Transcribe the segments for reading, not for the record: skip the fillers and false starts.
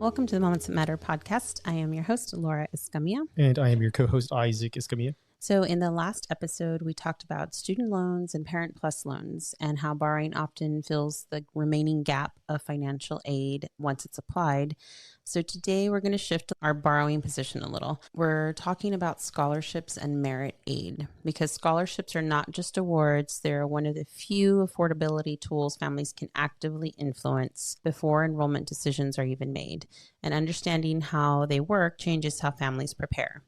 Welcome to the Moments That Matter podcast. I am your host, Laura Escamilla. And I am your co-host, Isaac Escamilla. So in the last episode, we talked about student loans and Parent Plus loans and how borrowing often fills the remaining gap of financial aid once it's applied. So today we're going to shift our borrowing position a little. We're talking about scholarships and merit aid because scholarships are not just awards. They're one of the few affordability tools families can actively influence before enrollment decisions are even made. And understanding how they work changes how families prepare.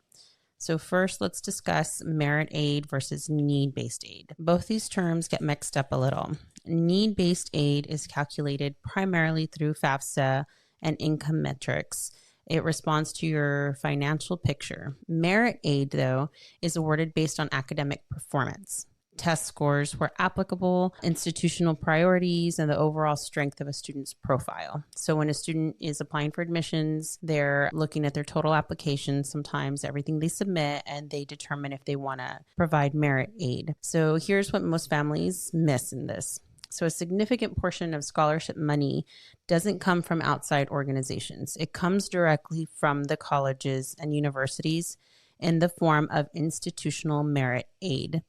So first, let's discuss merit aid versus need-based aid. Both these terms get mixed up a little. Need-based aid is calculated primarily through FAFSA and income metrics. It responds to your financial picture. Merit aid, though, is awarded based on academic performance. Test scores where applicable, institutional priorities, and the overall strength of a student's profile. So when a student is applying for admissions, they're looking at their total application, sometimes everything they submit, and they determine if they want to provide merit aid. So here's what most families miss in this. So a significant portion of scholarship money doesn't come from outside organizations. It comes directly from the colleges and universities in the form of institutional merit aid.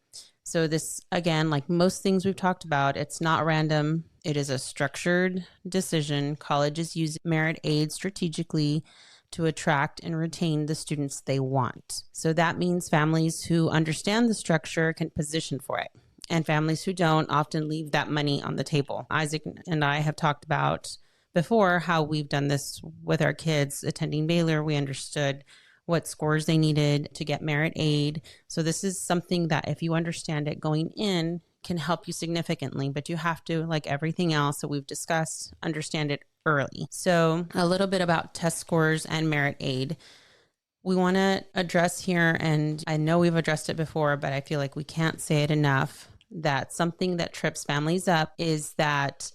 So this, again, like most things we've talked about, it's not random. It is a structured decision. Colleges use merit aid strategically to attract and retain the students they want. So that means families who understand the structure can position for it. And families who don't often leave that money on the table. Isaac and I have talked about before how we've done this with our kids attending Baylor. We understood what scores they needed to get merit aid. So this is something that if you understand it going in can help you significantly, but you have to, like everything else that we've discussed, understand it early. So a little bit about test scores and merit aid. We want to address here, and I know we've addressed it before, but I feel like we can't say it enough, that something that trips families up is that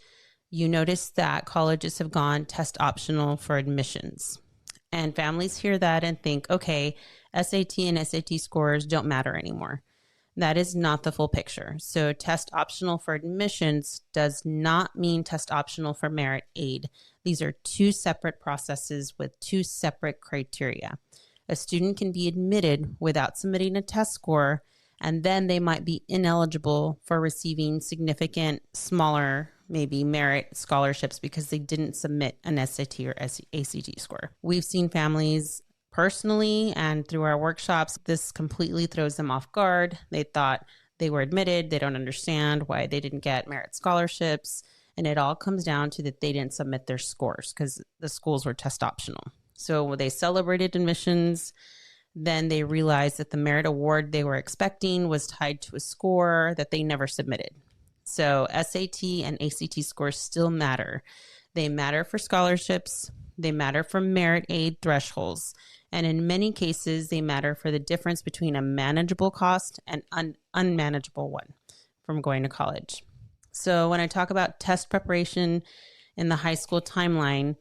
you notice that colleges have gone test optional for admissions. And families hear that and think, okay, SAT and SAT scores don't matter anymore. That is not the full picture. So test optional for admissions does not mean test optional for merit aid. These are two separate processes with two separate criteria. A student can be admitted without submitting a test score, and then they might be ineligible for receiving significant, smaller, maybe merit scholarships because they didn't submit an SAT or ACT score. We've seen families personally and through our workshops, this completely throws them off guard. They thought they were admitted. They don't understand why they didn't get merit scholarships. And it all comes down to that they didn't submit their scores because the schools were test optional. So they celebrated admissions. Then they realized that the merit award they were expecting was tied to a score that they never submitted. So SAT and ACT scores still matter. They matter for scholarships. They matter for merit aid thresholds. And in many cases, they matter for the difference between a manageable cost and unmanageable one from going to college. So when I talk about test preparation in the high school timeline,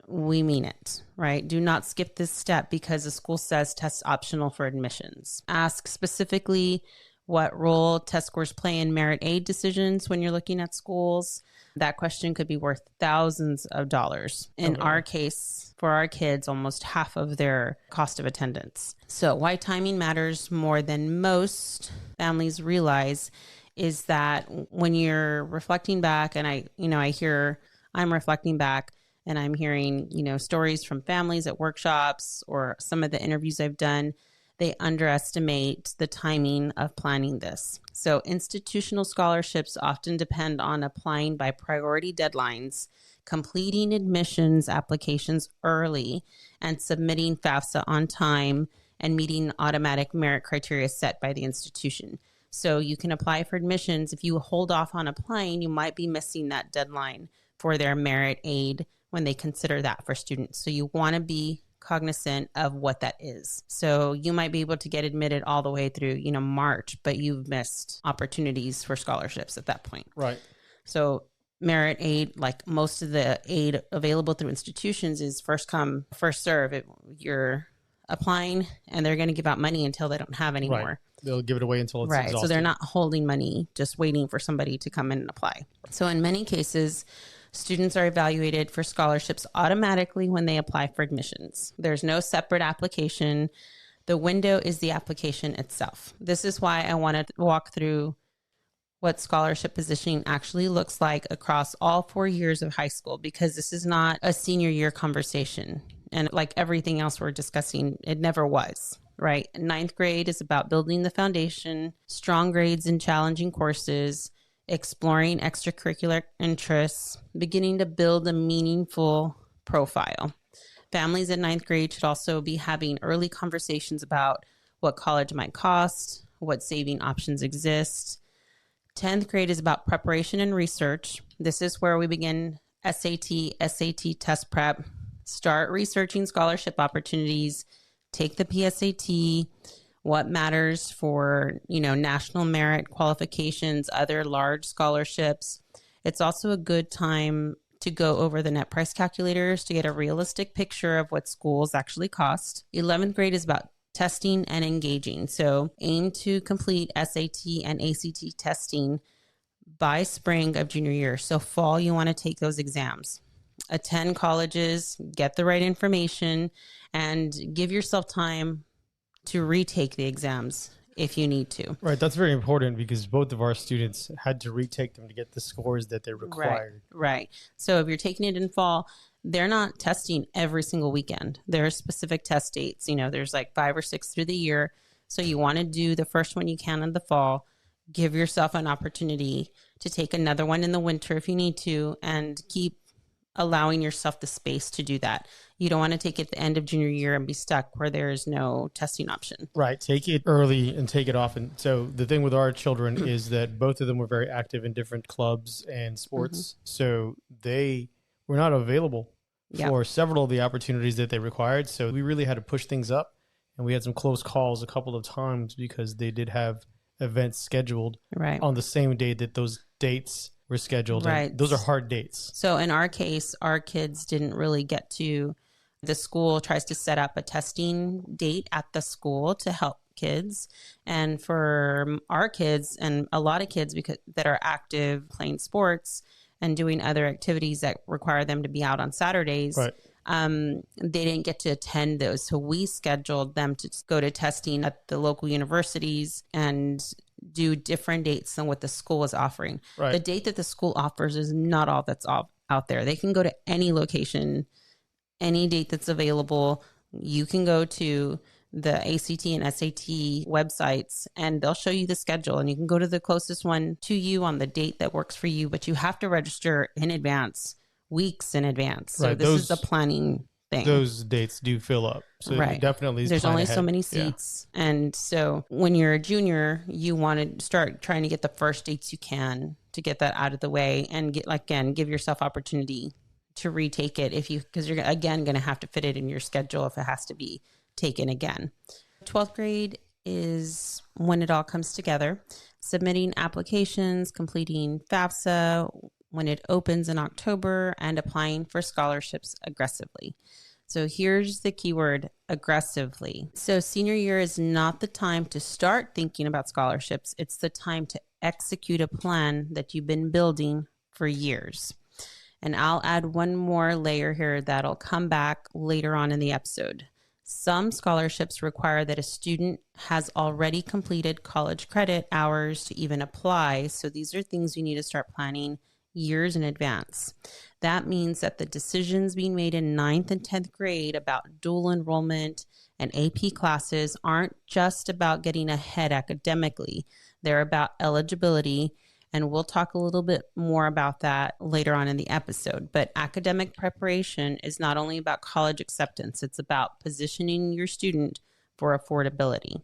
we mean it, right? Do not skip this step because the school says test optional for admissions. Ask specifically what role test scores play in merit aid decisions when you're looking at schools. That question could be worth thousands of dollars. In our case, for our kids, almost half of their cost of attendance. So why timing matters more than most families realize is that when you're reflecting back, and I'm reflecting back, and I'm hearing, stories from families at workshops or some of the interviews I've done, they underestimate the timing of planning this. So institutional scholarships often depend on applying by priority deadlines, completing admissions applications early, and submitting FAFSA on time and meeting automatic merit criteria set by the institution. So you can apply for admissions. If you hold off on applying, you might be missing that deadline for their merit aid when they consider that for students. So you want to be cognizant of what that is. So you might be able to get admitted all the way through, March, but you've missed opportunities for scholarships at that point. Right. So merit aid, like most of the aid available through institutions, is first come, first serve. You're applying and they're going to give out money until they don't have any more. They'll give it away until it's exhausted. So they're not holding money, just waiting for somebody to come in and apply. So in many cases, Students are evaluated for scholarships automatically when they apply for admissions. There's no separate application. The window is the application itself. This is why I want to walk through what scholarship positioning actually looks like across all 4 years of high school, because this is not a senior year conversation. And like everything else we're discussing, it never was, right? Ninth grade is about building the foundation, strong grades in challenging courses, exploring extracurricular interests, beginning to build a meaningful profile. Families in ninth grade should also be having early conversations about what college might cost, what saving options exist. 10th grade is about preparation and research. This is where we begin SAT test prep, start researching scholarship opportunities, take the PSAT, what matters for, national merit qualifications, other large scholarships. It's also a good time to go over the net price calculators to get a realistic picture of what schools actually cost. 11th grade is about testing and engaging. So aim to complete SAT and ACT testing by spring of junior year. So fall, you want to take those exams. Attend colleges, get the right information, and give yourself time to retake the exams if you need to. Right. That's very important because both of our students had to retake them to get the scores that they required. Right. So if you're taking it in fall, they're not testing every single weekend. There are specific test dates. There's like 5 or 6 through the year. So you want to do the first one you can in the fall. Give yourself an opportunity to take another one in the winter if you need to, and keep allowing yourself the space to do that. You don't want to take it at the end of junior year and be stuck where there is no testing option. Right. Take it early and take it often. So the thing with our children is that both of them were very active in different clubs and sports. Mm-hmm. So they were not available for several of the opportunities that they required. So we really had to push things up, and we had some close calls a couple of times because they did have events scheduled on the same day that those dates were scheduled. Right. And those are hard dates. So in our case, our kids didn't really get to, the school tries to set up a testing date at the school to help kids. And for our kids and a lot of kids that are active playing sports and doing other activities that require them to be out on Saturdays, they didn't get to attend those. So we scheduled them to go to testing at the local universities and do different dates than what the school was offering. Right. The date that the school offers is not all that's out there. They can go to any location, any date that's available. You can go to the ACT and SAT websites and they'll show you the schedule, and you can go to the closest one to you on the date that works for you, but you have to register in advance, weeks in advance. So this is a planning thing. Those dates do fill up. So definitely there's only so many seats. Yeah. And so when you're a junior, you want to start trying to get the first dates you can to get that out of the way and give yourself opportunity to retake it because you're again going to have to fit it in your schedule if it has to be taken again. 12th grade is when it all comes together. Submitting applications, completing FAFSA when it opens in October, and applying for scholarships aggressively. So here's the keyword, aggressively. So senior year is not the time to start thinking about scholarships. It's the time to execute a plan that you've been building for years. And I'll add one more layer here that'll come back later on in the episode. Some scholarships require that a student has already completed college credit hours to even apply. So these are things you need to start planning years in advance. That means that the decisions being made in 9th and 10th grade about dual enrollment and AP classes aren't just about getting ahead academically. They're about eligibility. And we'll talk a little bit more about that later on in the episode. But academic preparation is not only about college acceptance, it's about positioning your student for affordability.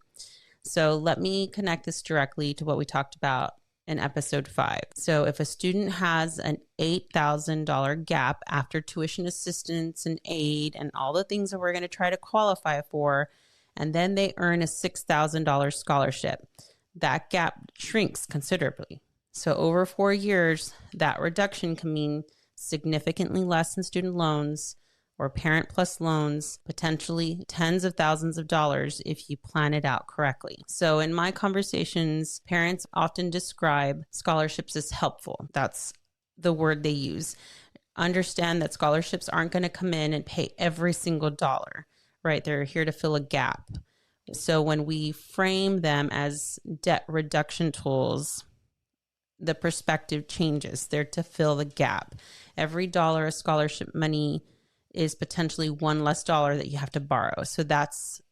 So let me connect this directly to what we talked about in episode 5. So if a student has an $8,000 gap after tuition assistance and aid and all the things that we're going to try to qualify for, and then they earn a $6,000 scholarship, that gap shrinks considerably. So over 4 years, that reduction can mean significantly less in student loans or parent plus loans, potentially tens of thousands of dollars if you plan it out correctly. So in my conversations, parents often describe scholarships as helpful. That's the word they use. understand that scholarships aren't going to come in and pay every single dollar, right? They're here to fill a gap. So when we frame them as debt reduction tools, the perspective changes. They're to fill the gap. Every dollar of scholarship money is potentially one less dollar that you have to borrow. So that's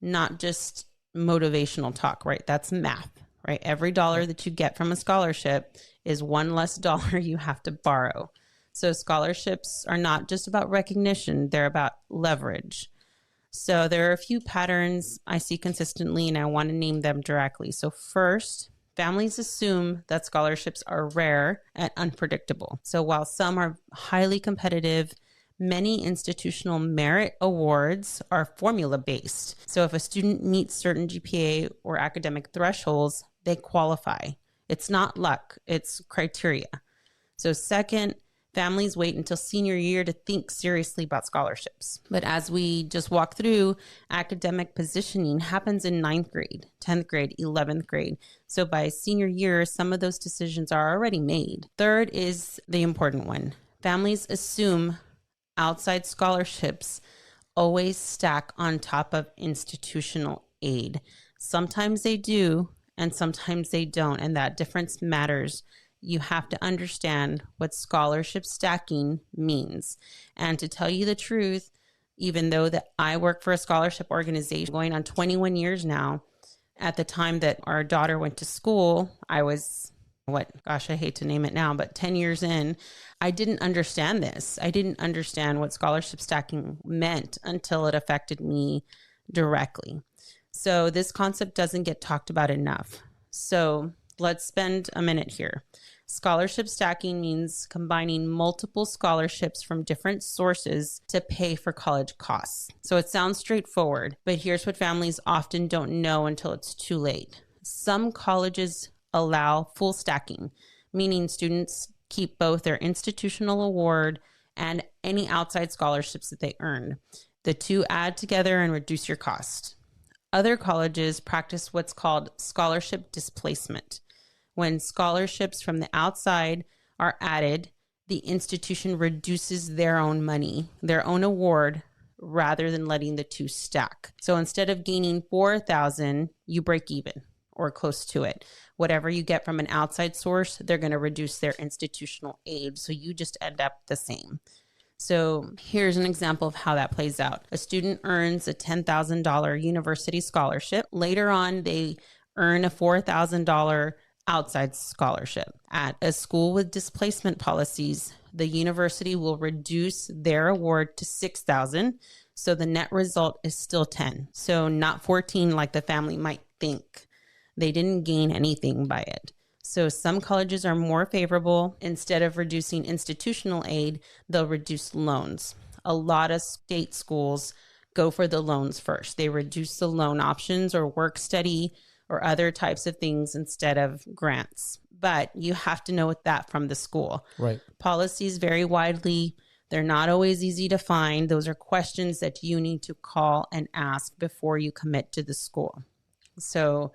not just motivational talk, right? That's math, right? Every dollar that you get from a scholarship is one less dollar you have to borrow. So scholarships are not just about recognition, they're about leverage. So there are a few patterns I see consistently, and I want to name them directly. So first, families assume that scholarships are rare and unpredictable. So while some are highly competitive, many institutional merit awards are formula-based. So if a student meets certain GPA or academic thresholds, they qualify. It's not luck, it's criteria. So second, families wait until senior year to think seriously about scholarships. But as we just walked through, academic positioning happens in 9th grade, 10th grade, 11th grade. So by senior year, some of those decisions are already made. Third is the important one. Families assume outside scholarships always stack on top of institutional aid. Sometimes they do, and sometimes they don't, and that difference matters. You have to understand what scholarship stacking means. And to tell you the truth, even though that I work for a scholarship organization going on 21 years now, at the time that our daughter went to school, I was, I hate to name it now, but 10 years in, I didn't understand this. I didn't understand what scholarship stacking meant until it affected me directly. So this concept doesn't get talked about enough. So let's spend a minute here. Scholarship stacking means combining multiple scholarships from different sources to pay for college costs. So it sounds straightforward, but here's what families often don't know until it's too late. Some colleges allow full stacking, meaning students keep both their institutional award and any outside scholarships that they earn. The two add together and reduce your cost. Other colleges practice what's called scholarship displacement. When scholarships from the outside are added, the institution reduces their own money, their own award, rather than letting the two stack. So instead of gaining $4,000, you break even or close to it. Whatever you get from an outside source, they're going to reduce their institutional aid. So you just end up the same. So here's an example of how that plays out. A student earns a $10,000 university scholarship. Later on, they earn a $4,000 outside scholarship. At a school with displacement policies, the university will reduce their award to $6,000. So the net result is still 10. So not 14 like the family might think. They didn't gain anything by it. So some colleges are more favorable. Instead of reducing institutional aid, they'll reduce loans. A lot of state schools go for the loans first. They reduce the loan options or work study or other types of things instead of grants. But you have to know that from the school. Right. Policies vary widely. They're not always easy to find. Those are questions that you need to call and ask before you commit to the school. So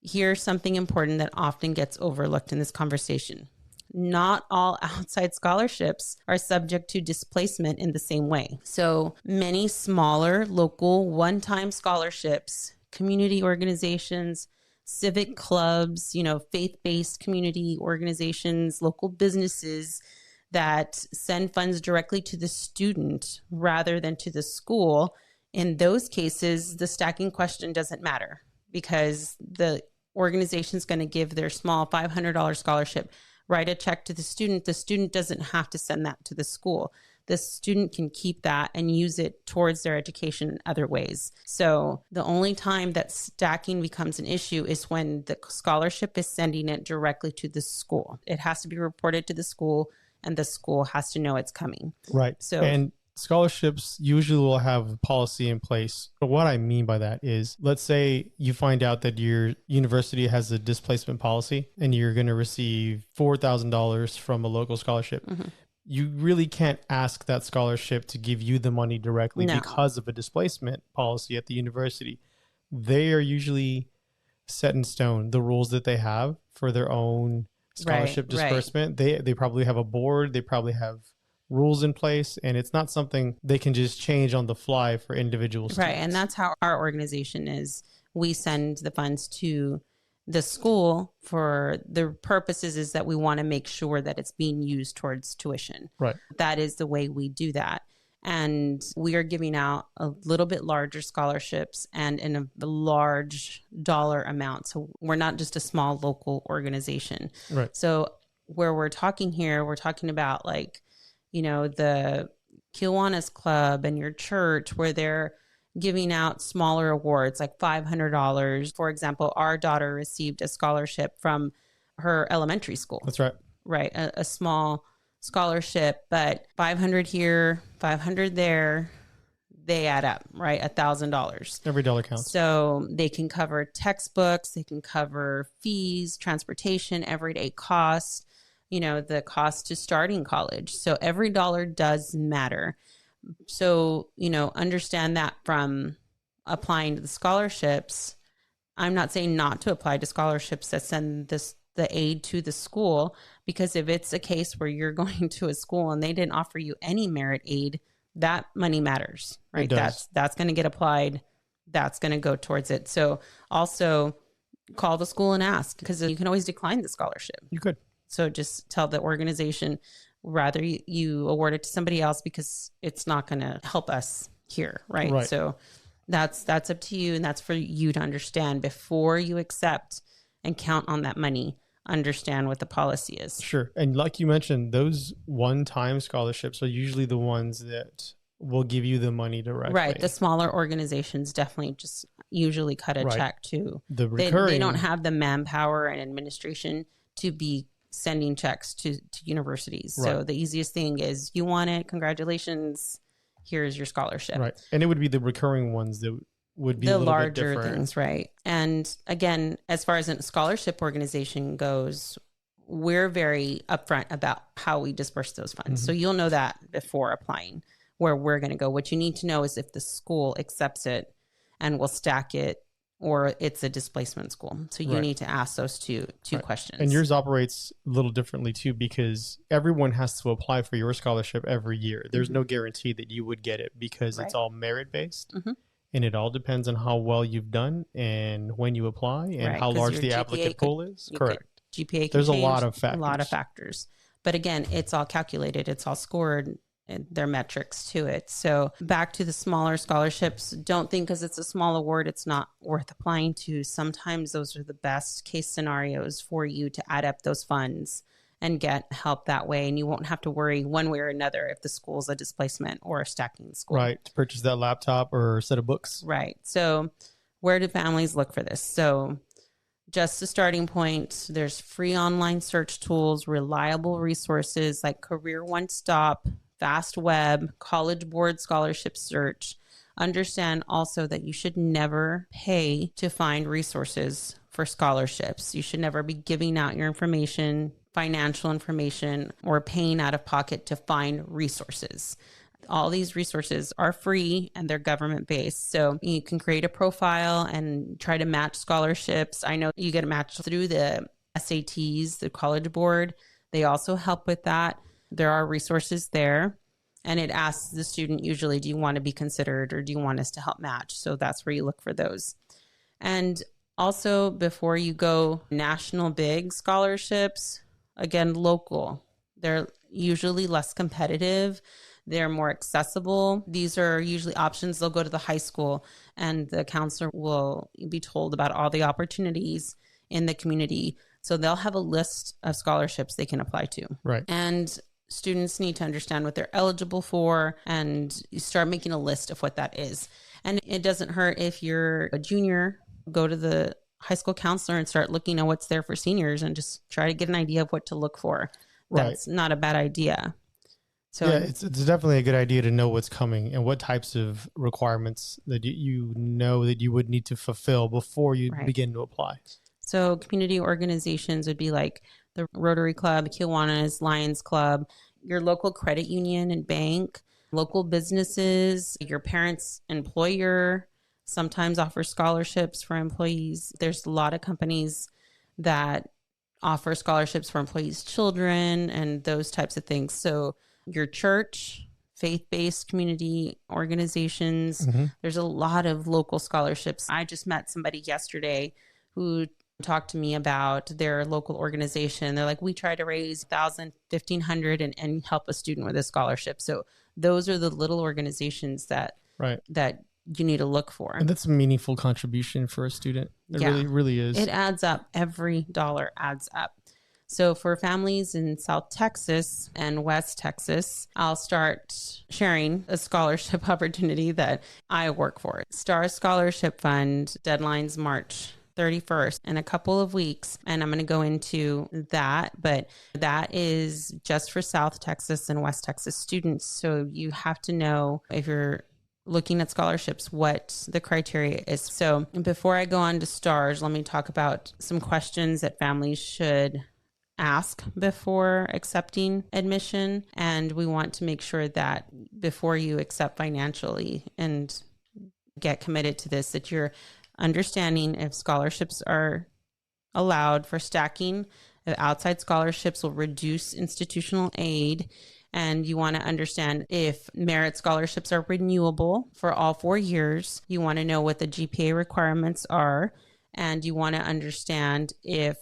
here's something important that often gets overlooked in this conversation. Not all outside scholarships are subject to displacement in the same way. So many smaller, local, one-time scholarships, community organizations, civic clubs, faith-based community organizations, local businesses that send funds directly to the student rather than to the school. In those cases, the stacking question doesn't matter because the organization is going to give their small $500 scholarship, write a check to the student. The student doesn't have to send that to the school. The student can keep that and use it towards their education in other ways. So the only time that stacking becomes an issue is when the scholarship is sending it directly to the school. It has to be reported to the school and the school has to know it's coming. Right. And scholarships usually will have a policy in place. But what I mean by that is, let's say you find out that your university has a displacement policy and you're going to receive $4,000 from a local scholarship. Mm-hmm. You really can't ask that scholarship to give you the money directly because of a displacement policy at the university. They are usually set in stone, the rules that they have for their own scholarship disbursement. Right. They probably have a board. They probably have rules in place, and it's not something they can just change on the fly for individual students. Right. And that's how our organization is. We send the funds to the school for the purposes is that we want to make sure that it's being used towards tuition. Right. That is the way we do that. And we are giving out a little bit larger scholarships and in a large dollar amount. So we're not just a small local organization. Right. So where we're talking here, we're talking about like, you know, the Kiwanis Club and your church where they're giving out smaller awards like $500. For example, our daughter received a scholarship from her elementary school. That's right. Right. A small scholarship, but 500 here, 500 there, they add up, right? $1,000. Every dollar counts. So they can cover textbooks, they can cover fees, transportation, everyday costs, you know, the cost to starting college. So every dollar does matter. So, you know, understand that from applying to the scholarships. I'm not saying not to apply to scholarships that send the aid to the school, because if it's a case where you're going to a school and they didn't offer you any merit aid, that money matters, right? That's going to get applied. That's going to go towards it. So also call the school and ask, because you can always decline the scholarship. You could. So just tell the organization, rather you award it to somebody else because it's not going to help us here, right? So that's up to you, and that's for you to understand before you accept and count on that money. Understand what the policy is. Sure. And like you mentioned, those one-time scholarships are usually the ones that will give you the money directly. Right. The smaller organizations definitely just usually cut a check to. The recurring, they don't have the manpower and administration to be sending checks to universities. So the easiest thing is, you want it, congratulations, here's your scholarship. Right. And it would be the recurring ones that would be the a little larger bit different. things, right? And again, as far as a scholarship organization goes, we're very upfront about how we disperse those funds. So you'll know that before applying where we're going to go. What you need to know is if the school accepts it and will stack it, or it's a displacement school. So you need to ask those two questions. And yours operates a little differently too, because everyone has to apply for your scholarship every year. There's no guarantee that you would get it, because it's all merit based. And it all depends on how well you've done and when you apply and how large the applicant pool is. Correct. GPA. There's a lot of factors. A lot of factors. But again, it's all calculated. It's all scored. And there are metrics to it. So back to the smaller scholarships, don't think because it's a small award, it's not worth applying to. Sometimes those are the best case scenarios for you to add up those funds and get help that way. And you won't have to worry one way or another if the school's a displacement or a stacking school. Right. To purchase that laptop or set of books. Right. So where do families look for this? So just a starting point, there's free online search tools, reliable resources like Career One Stop, Fast Web, College Board Scholarship Search. Understand also that you should never pay to find resources for scholarships. You should never be giving out your information, financial information, or paying out of pocket to find resources. All these resources are free and they're government based. So you can create a profile and try to match scholarships. I know you get a match through the SATs, the College Board. They also help with that. There are resources there, and it asks the student usually, do you want to be considered or do you want us to help match? So that's where you look for those. And also, before you go national big scholarships, again, local, they're usually less competitive. They're more accessible. These are usually options. They'll go to the high school and the counselor will be told about all the opportunities in the community. So they'll have a list of scholarships they can apply to. Right. And students need to understand what they're eligible for, and you start making a list of what that is. And it doesn't hurt if you're a junior, go to the high school counselor and start looking at what's there for seniors and just try to get an idea of what to look for. That's not a bad idea. So yeah, it's definitely a good idea to know what's coming and what types of requirements that you know that you would need to fulfill before you begin to apply. So community organizations would be like the Rotary Club, Kiwanis, Lions Club, your local credit union and bank, local businesses, your parents' employer sometimes offers scholarships for employees. There's a lot of companies that offer scholarships for employees' children and those types of things. So your church, faith-based community organizations. There's a lot of local scholarships. I just met somebody yesterday who talked to me about their local organization. They're like, we try to raise 1,000, 1,500 and help a student with a scholarship. So those are the little organizations that you need to look for. And that's a meaningful contribution for a student. It really is. It adds up. Every dollar adds up. So for families in South Texas and West Texas, I'll start sharing a scholarship opportunity that I work for. Star Scholarship Fund, deadline's March 31st in a couple of weeks. And I'm going to go into that, but that is just for South Texas and West Texas students. So you have to know, if you're looking at scholarships, what the criteria is. So before I go on to STARS, let me talk about some questions that families should ask before accepting admission. And we want to make sure that before you accept financially and get committed to this, that you're understanding if scholarships are allowed for stacking. Outside scholarships will reduce institutional aid. And you want to understand if merit scholarships are renewable for all 4 years. You want to know what the GPA requirements are. And you want to understand if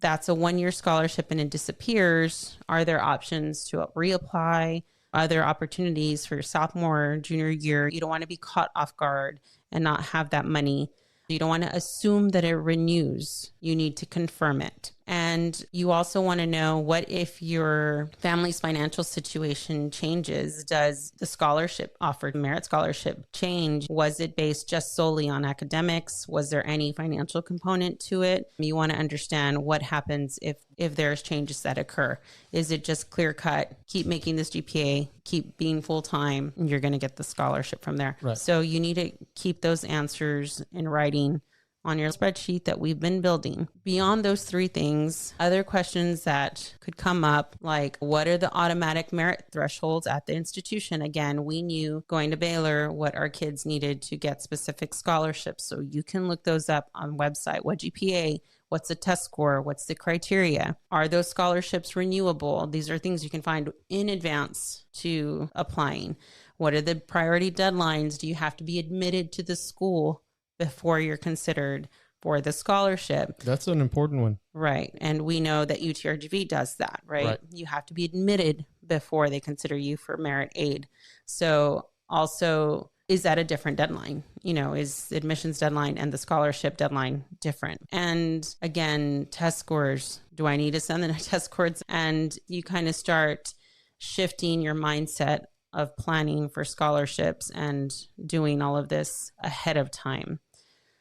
that's a 1-year scholarship and it disappears, are there options to reapply? Are there opportunities for your sophomore or junior year? You don't want to be caught off guard and not have that money. You don't want to assume that it renews. You need to confirm it. And you also want to know, what if your family's financial situation changes? Does the scholarship offered, merit scholarship, change? Was it based just solely on academics? Was there any financial component to it? You want to understand what happens if there's changes that occur. Is it just clear cut? Keep making this GPA, keep being full time, and you're going to get the scholarship from there. Right. So you need to keep those answers in writing on your spreadsheet that we've been building. Beyond those 3 things, other questions that could come up, like what are the automatic merit thresholds at the institution? Again, we knew going to Baylor what our kids needed to get specific scholarships. So you can look those up on website. What GPA? What's the test score? What's the criteria? Are those scholarships renewable? These are things you can find in advance to applying. What are the priority deadlines? Do you have to be admitted to the school before you're considered for the scholarship? That's an important one. Right. And we know that UTRGV does that, right? You have to be admitted before they consider you for merit aid. So also, is that a different deadline? Is admissions deadline and the scholarship deadline different? And again, test scores. Do I need to send the test scores? And you kind of start shifting your mindset of planning for scholarships and doing all of this ahead of time.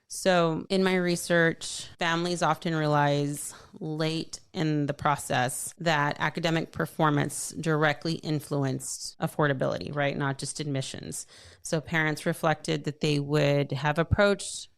So in my research, families often realize late in the process that academic performance directly influenced affordability, right? Not just admissions. So parents reflected that they would have approached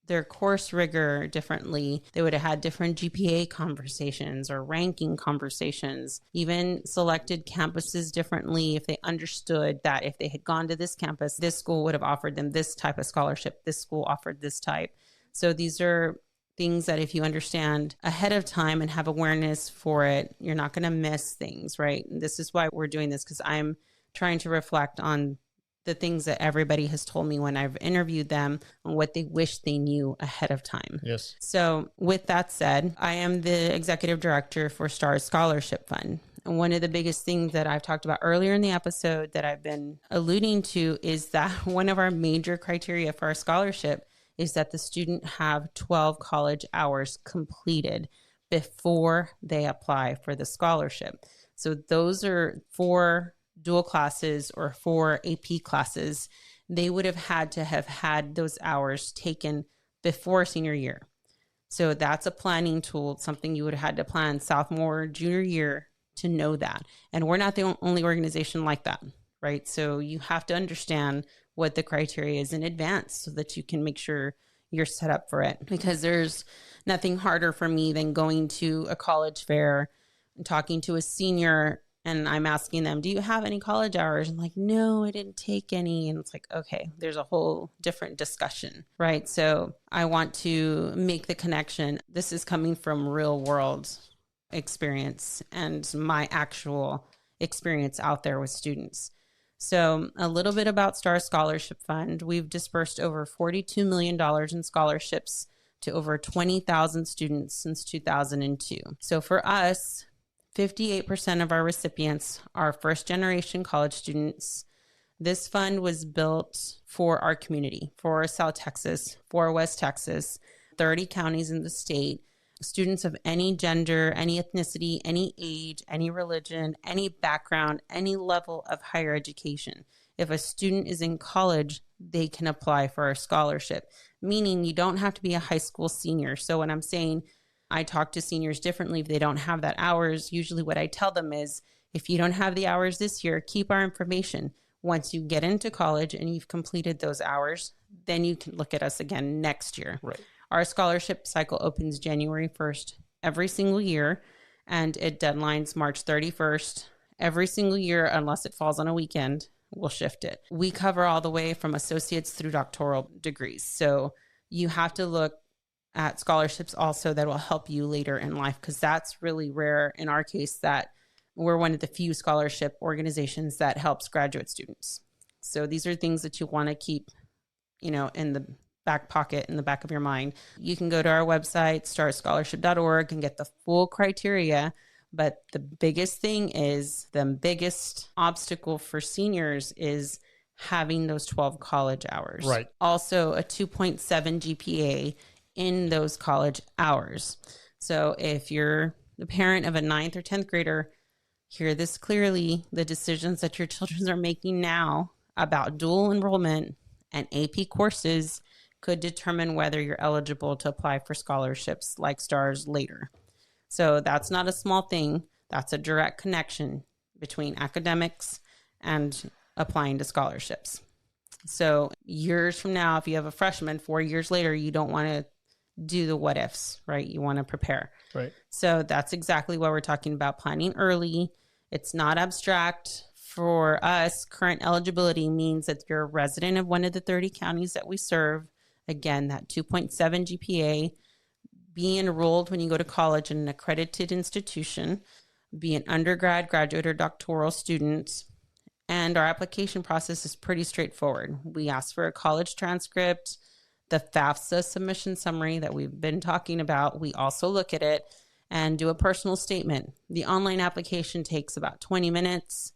their course rigor differently. They would have had different GPA conversations or ranking conversations, even selected campuses differently if they understood that if they had gone to this campus, this school would have offered them this type of scholarship, this school offered this type. So these are things that if you understand ahead of time and have awareness for it, you're not going to miss things, right? And this is why we're doing this, because I'm trying to reflect on the things that everybody has told me when I've interviewed them on what they wish they knew ahead of time. Yes. So with that said, I am the executive director for STARS Scholarship Fund. And one of the biggest things that I've talked about earlier in the episode that I've been alluding to is that one of our major criteria for our scholarship is that the student have 12 college hours completed before they apply for the scholarship. So those are 4 dual classes or 4 AP classes. They would have had those hours taken before senior year. So that's a planning tool, something you would have had to plan sophomore, junior year to know that. And we're not the only organization like that, right? So you have to understand what the criteria is in advance so that you can make sure you're set up for it. Because there's nothing harder for me than going to a college fair and talking to a senior, and I'm asking them, do you have any college hours? And like, no, I didn't take any. And it's like, okay, there's a whole different discussion, right? So I want to make the connection. This is coming from real world experience and my actual experience out there with students. So a little bit about Star Scholarship Fund. We've dispersed over $42 million in scholarships to over 20,000 students since 2002. So for us, 58% of our recipients are first-generation college students. This fund was built for our community, for South Texas, for West Texas, 30 counties in the state, students of any gender, any ethnicity, any age, any religion, any background, any level of higher education. If a student is in college, they can apply for our scholarship, meaning you don't have to be a high school senior. So when I'm saying I talk to seniors differently if they don't have that hours, usually what I tell them is, if you don't have the hours this year, keep our information. Once you get into college and you've completed those hours, then you can look at us again next year. Right. Our scholarship cycle opens January 1st every single year, and it deadlines March 31st every single year, unless it falls on a weekend. We'll shift it. We cover all the way from associates through doctoral degrees. So you have to look at scholarships also that will help you later in life, because that's really rare in our case, that we're one of the few scholarship organizations that helps graduate students. So these are things that you want to keep, in the back pocket, in the back of your mind. You can go to our website, startscholarship.org, and get the full criteria. But the biggest thing is, the biggest obstacle for seniors is having those 12 college hours. Right. Also, a 2.7 GPA in those college hours. So if you're the parent of a 9th or 10th grader, hear this clearly. The decisions that your children are making now about dual enrollment and AP courses could determine whether you're eligible to apply for scholarships like STARS later. So that's not a small thing. That's a direct connection between academics and applying to scholarships. So years from now, if you have a freshman, 4 years later, you don't want to do the what ifs, right? You want to prepare. Right. So that's exactly what we're talking about, planning early. It's not abstract. For us, current eligibility means that you're a resident of one of the 30 counties that we serve. Again, that 2.7 GPA, be enrolled when you go to college in an accredited institution, be an undergrad, graduate, or doctoral student. And our application process is pretty straightforward. We ask for a college transcript, the FAFSA submission summary that we've been talking about. We also look at it and do a personal statement. The online application takes about 20 minutes.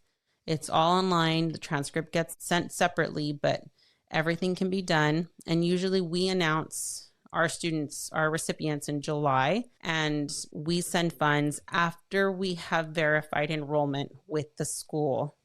It's all online. The transcript gets sent separately, but everything can be done. And usually we announce our students, our recipients, in July, and we send funds after we have verified enrollment with the school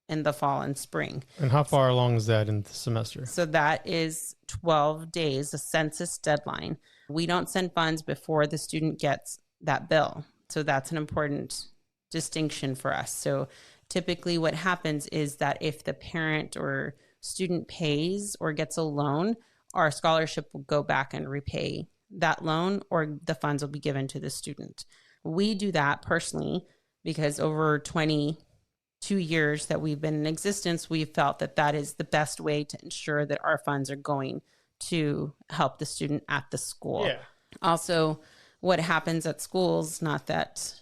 in the fall and spring. And how far along is that in the semester? So that is 12 days, the census deadline. We don't send funds before the student gets that bill. So that's an important distinction for us. So typically what happens is that if the parent or student pays or gets a loan, our scholarship will go back and repay that loan, or the funds will be given to the student. We do that personally because over 22 years that we've been in existence, we've felt that that is the best way to ensure that our funds are going to help the student at the school. Yeah. Also, what happens at schools, not that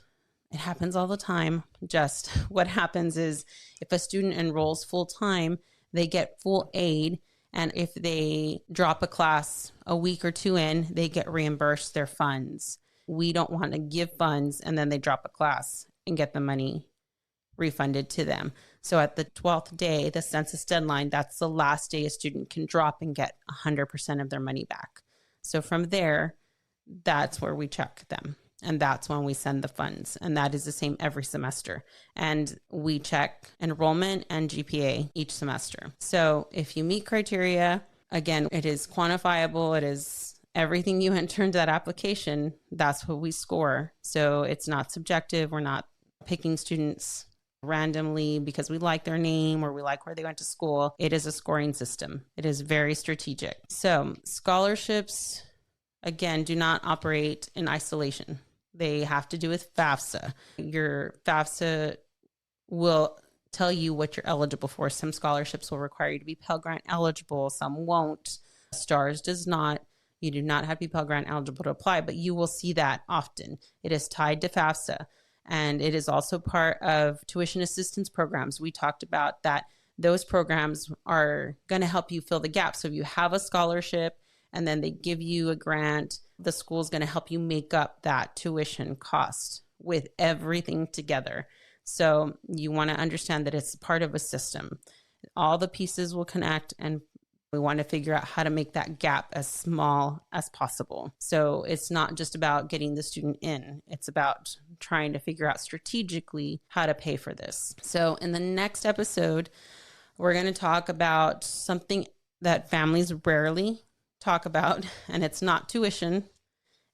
it happens all the time, just what happens is if a student enrolls full time, they get full aid. And if they drop a class a week or two in, they get reimbursed their funds. We don't want to give funds and then they drop a class and get the money refunded to them. So at the 12th day, the census deadline, that's the last day a student can drop and get 100% of their money back. So from there, that's where we check them. And that's when we send the funds. And that is the same every semester. And we check enrollment and GPA each semester. So if you meet criteria, again, it is quantifiable. It is everything you enter into that application. That's what we score. So it's not subjective. We're not picking students randomly because we like their name or we like where they went to school. It is a scoring system. It is very strategic. So scholarships, again, do not operate in isolation. They have to do with FAFSA. Your FAFSA will tell you what you're eligible for. Some scholarships will require you to be Pell Grant eligible. Some won't. STARS does not. You do not have to be Pell Grant eligible to apply, but you will see that often. It is tied to FAFSA. And it is also part of tuition assistance programs. We talked about that those programs are going to help you fill the gap. So if you have a scholarship and then they give you a grant, the school is going to help you make up that tuition cost with everything together. So you want to understand that it's part of a system. All the pieces will connect, and we want to figure out how to make that gap as small as possible. So it's not just about getting the student in. It's about trying to figure out strategically how to pay for this. So in the next episode, we're going to talk about something that families rarely talk about, and it's not tuition.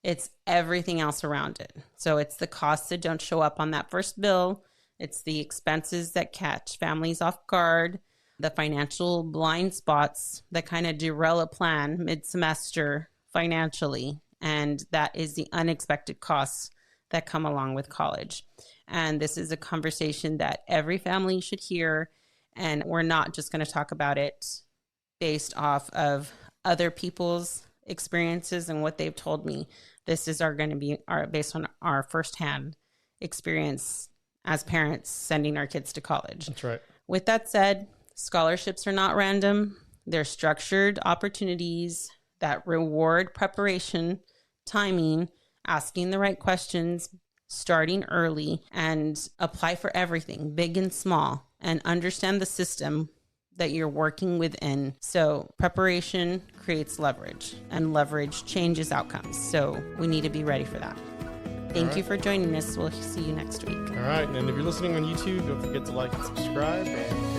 It's everything else around it. So it's the costs that don't show up on that first bill. It's the expenses that catch families off guard, the financial blind spots that kind of derail a plan mid-semester financially. And that is the unexpected costs that come along with college. And this is a conversation that every family should hear. And we're not just going to talk about it based off of other people's experiences and what they've told me. This is going to be based on our firsthand experience as parents sending our kids to college. That's right. With that said, scholarships are not random. They're structured opportunities that reward preparation, timing, asking the right questions, starting early, and apply for everything, big and small, and understand the system that you're working within. So preparation creates leverage, and leverage changes outcomes. So we need to be ready for that. Thank you for joining us. We'll see you next week. All right. And if you're listening on YouTube, don't forget to like and subscribe. And